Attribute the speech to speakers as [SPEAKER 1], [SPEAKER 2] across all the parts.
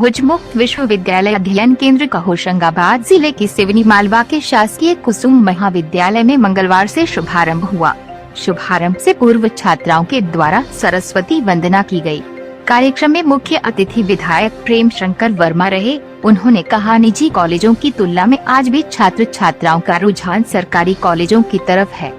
[SPEAKER 1] भुज मुक्त विश्वविद्यालय अध्ययन केंद्र का होशंगाबाद जिले के सिवनी मालवा के शासकीय कुसुम महाविद्यालय में मंगलवार से शुभारंभ हुआ। शुभारंभ से पूर्व छात्राओं के द्वारा सरस्वती वंदना की गई। कार्यक्रम में मुख्य अतिथि विधायक प्रेम शंकर वर्मा रहे। उन्होंने कहा, निजी कॉलेजों की तुलना में आज भी छात्र छात्राओं का रुझान सरकारी कॉलेजों की तरफ है।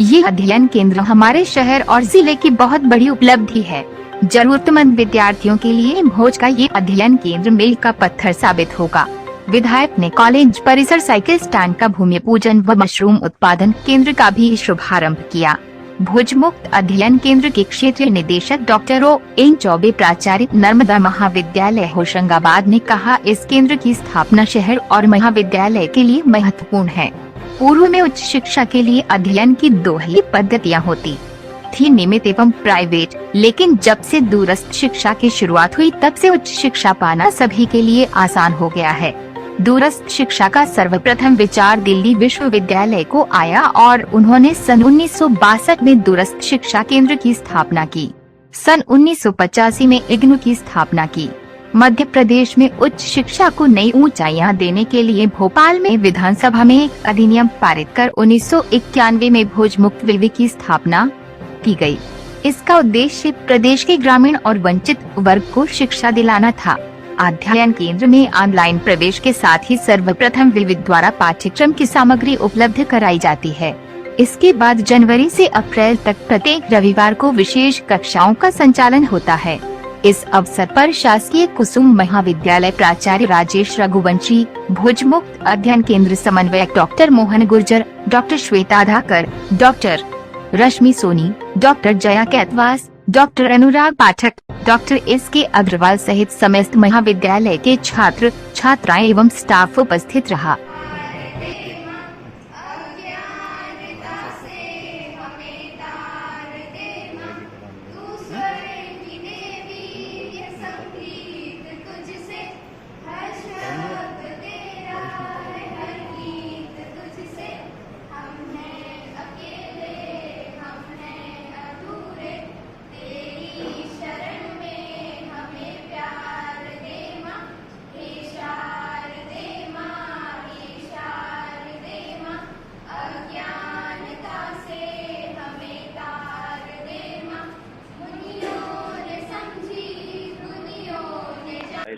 [SPEAKER 1] ये अध्ययन केंद्र हमारे शहर और जिले की बहुत बड़ी उपलब्धि है। जरूरतमंद विद्यार्थियों के लिए भोज का ये अध्ययन केंद्र मील का पत्थर साबित होगा। विधायक ने कॉलेज परिसर साइकिल स्टैंड का भूमि पूजन व मशरूम उत्पादन केंद्र का भी शुभारंभ किया। भुज मुक्त अध्ययन केंद्र के क्षेत्रीय निदेशक डॉक्टर ओ.एन. चौबे, प्राचार्य नर्मदा महाविद्यालय होशंगाबाद ने कहा, इस केंद्र की स्थापना शहर और महाविद्यालय के लिए महत्वपूर्ण है। पूर्व में उच्च शिक्षा के लिए अध्ययन की दो ही पद्धतियाँ होती थी, नियमित एवं प्राइवेट, लेकिन जब से दूरस्थ शिक्षा की शुरुआत हुई तब से उच्च शिक्षा पाना सभी के लिए आसान हो गया है। दूरस्थ शिक्षा का सर्वप्रथम विचार दिल्ली विश्वविद्यालय को आया और उन्होंने सन 1962 में दूरस्थ शिक्षा केंद्र की स्थापना की। सन 1985 में इग्नू की स्थापना की। मध्य प्रदेश में उच्च शिक्षा को नई ऊंचाइयां देने के लिए भोपाल में विधानसभा में एक अधिनियम पारित कर 1991 में भुज मुक्त विवि की स्थापना की गई। इसका उद्देश्य प्रदेश के ग्रामीण और वंचित वर्ग को शिक्षा दिलाना था। अध्ययन केंद्र में ऑनलाइन प्रवेश के साथ ही सर्वप्रथम विवि द्वारा पाठ्यक्रम की सामग्री उपलब्ध कराई जाती है। इसके बाद जनवरी से अप्रैल तक प्रत्येक रविवार को विशेष कक्षाओं का संचालन होता है। इस अवसर पर शासकीय कुसुम महाविद्यालय प्राचार्य राजेश रघुवंशी, भुज मुक्त अध्ययन केंद्र समन्वयक doctor Mohan Gurjar, doctor Shweta Dhakar, doctor Rashmi Soni, doctor Jaya Kaitwas, doctor Anurag Pathak, doctor S K. Agarwal सहित समस्त महाविद्यालय के छात्र छात्राएं एवं स्टाफ उपस्थित रहा।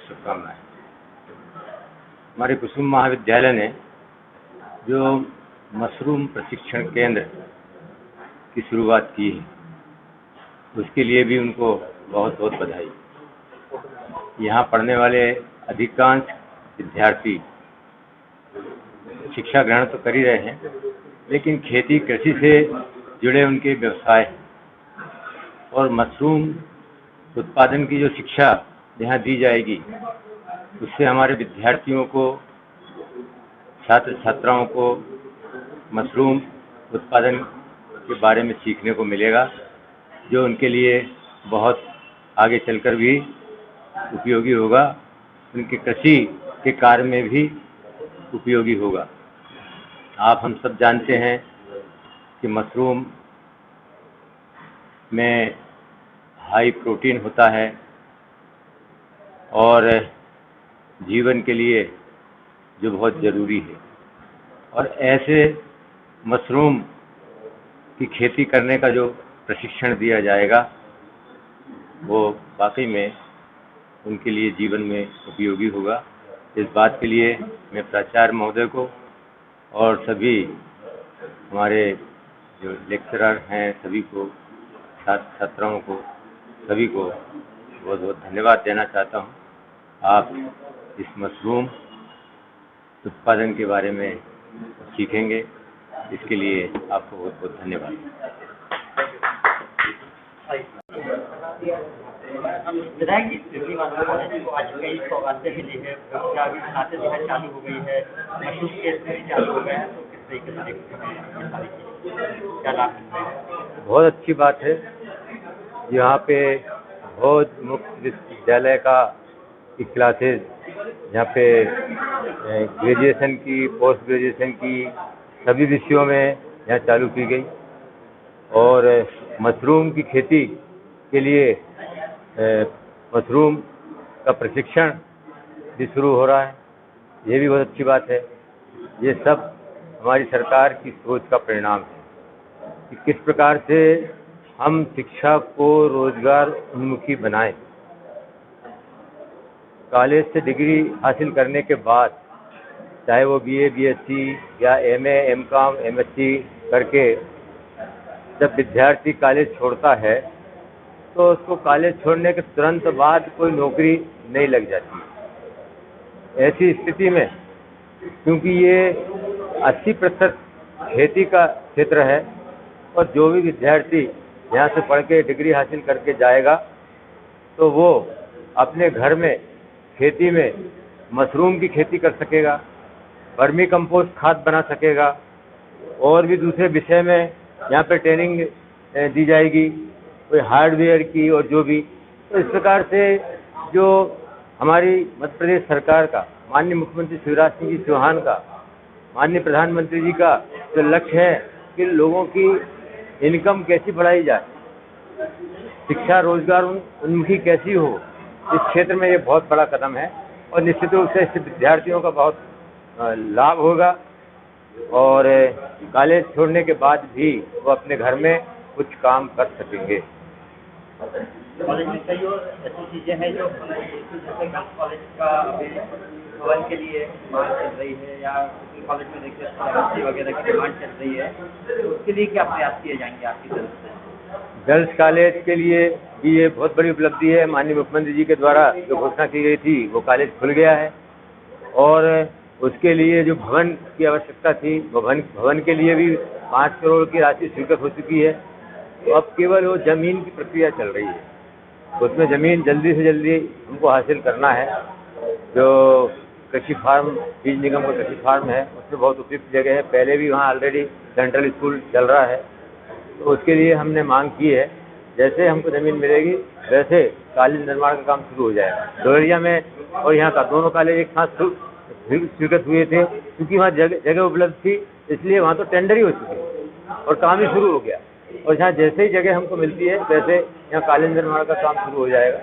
[SPEAKER 2] शुभकामनाएं। हमारे कुसुम महाविद्यालय ने जो मशरूम प्रशिक्षण केंद्र की शुरुआत की है, उसके लिए भी उनको बहुत बहुत बधाई। यहाँ पढ़ने वाले अधिकांश विद्यार्थी शिक्षा ग्रहण तो कर ही रहे हैं, लेकिन खेती कृषि से जुड़े उनके व्यवसाय हैं और मशरूम उत्पादन की जो शिक्षा यहाँ दी जाएगी, उससे हमारे विद्यार्थियों को, छात्र छात्राओं को मशरूम उत्पादन के बारे में सीखने को मिलेगा, जो उनके लिए बहुत आगे चलकर भी उपयोगी होगा, उनके कृषि के कार्य में भी उपयोगी होगा। आप हम सब जानते हैं कि मशरूम में हाई प्रोटीन होता है और जीवन के लिए जो बहुत ज़रूरी है, और ऐसे मशरूम की खेती करने का जो प्रशिक्षण दिया जाएगा, वो वाकई में उनके लिए जीवन में उपयोगी होगा। इस बात के लिए मैं प्राचार्य महोदय को और सभी हमारे जो लेक्चरर हैं सभी को, छात्र छात्राओं को, सभी को बहुत बहुत धन्यवाद देना चाहता हूँ। आप इस मशरूम उत्पादन के बारे में सीखेंगे, इसके लिए आपको बहुत बहुत धन्यवाद।
[SPEAKER 3] विधायक जी, सिवनी मालवा कॉलेज को आज कई सौगातें मिली है, खाते जो है चालू हो गई है, मशरूम केस भी चालू हो गया है, तो किस तरीके से देखते हैं, क्या लाभ मिल रहे हैं?
[SPEAKER 2] बहुत अच्छी बात है। यहाँ पे भुज मुक्त विश्वविद्यालय का की क्लासेज, यहाँ पे ग्रेजुएशन की, पोस्ट ग्रेजुएशन की सभी विषयों में यहाँ चालू की गई, और मशरूम की खेती के लिए मशरूम का प्रशिक्षण भी शुरू हो रहा है, ये भी बहुत अच्छी बात है। ये सब हमारी सरकार की सोच का परिणाम है कि किस प्रकार से हम शिक्षा को रोजगार उन्मुखी बनाएं। कॉलेज से डिग्री हासिल करने के बाद चाहे वो बीए, बीएससी या एमए, एमकॉम, एमएससी करके जब विद्यार्थी कॉलेज छोड़ता है तो उसको कॉलेज छोड़ने के तुरंत बाद कोई नौकरी नहीं लग जाती। ऐसी स्थिति में क्योंकि ये 80% खेती का क्षेत्र है और जो भी विद्यार्थी यहाँ से पढ़ के डिग्री हासिल करके जाएगा तो वो अपने घर में खेती में मशरूम की खेती कर सकेगा, वर्मी कंपोस्ट खाद बना सकेगा और भी दूसरे विषय में यहाँ पर ट्रेनिंग दी जाएगी, कोई हार्डवेयर की और जो भी। तो इस प्रकार से जो हमारी मध्य प्रदेश सरकार का, माननीय मुख्यमंत्री शिवराज सिंह जी चौहान का, माननीय प्रधानमंत्री जी का जो लक्ष्य है कि लोगों की इनकम कैसी बढ़ाई जाए, शिक्षा रोजगार उन्मुखी कैसी हो, इस क्षेत्र में ये बहुत बड़ा कदम है और निश्चित रूप से इससे विद्यार्थियों का बहुत लाभ होगा और कॉलेज छोड़ने के बाद भी वो अपने घर में कुछ काम कर सकेंगे।
[SPEAKER 3] कॉलेज में कई और ऐसी चीज़ें हैं जो जैसे गर्ल्स कॉलेज का अभी भवन के लिए मांग चल रही है या कॉलेज में देखिए स्कॉलरशिप वगैरह की डिमांड चल रही है, तो उसके लिए क्या प्रयास किए जाएंगे आपकी तरफ से?
[SPEAKER 2] गर्ल्स कॉलेज के लिए भी ये बहुत बड़ी उपलब्धि है। माननीय मुख्यमंत्री जी के द्वारा जो घोषणा की गई थी वो कॉलेज खुल गया है और उसके लिए जो भवन की आवश्यकता थी वो भवन के लिए भी 5 करोड़ की राशि स्वीकृत हो चुकी है। तो अब केवल वो जमीन की प्रक्रिया चल रही है, उसमें ज़मीन जल्दी से जल्दी हमको हासिल करना है। जो कृषि फार्म, बीज निगम का कृषि फार्म है उसमें बहुत उपयुक्त जगह है, पहले भी वहाँ ऑलरेडी सेंट्रल स्कूल चल रहा है, तो उसके लिए हमने मांग की है। जैसे हमको ज़मीन मिलेगी वैसे कॉलेज निर्माण का काम शुरू हो जाएगा। डोरिया में और यहाँ का दोनों कॉलेज एक साथ स्वीकृत हुए थे, क्योंकि वहाँ जगह उपलब्ध थी, इसलिए वहाँ तो टेंडर ही हो चुके और काम ही शुरू हो गया। और जहाँ जैसे ही जगह हमको मिलती है वैसे यहाँ कॉलेज निर्माण का काम शुरू हो जाएगा।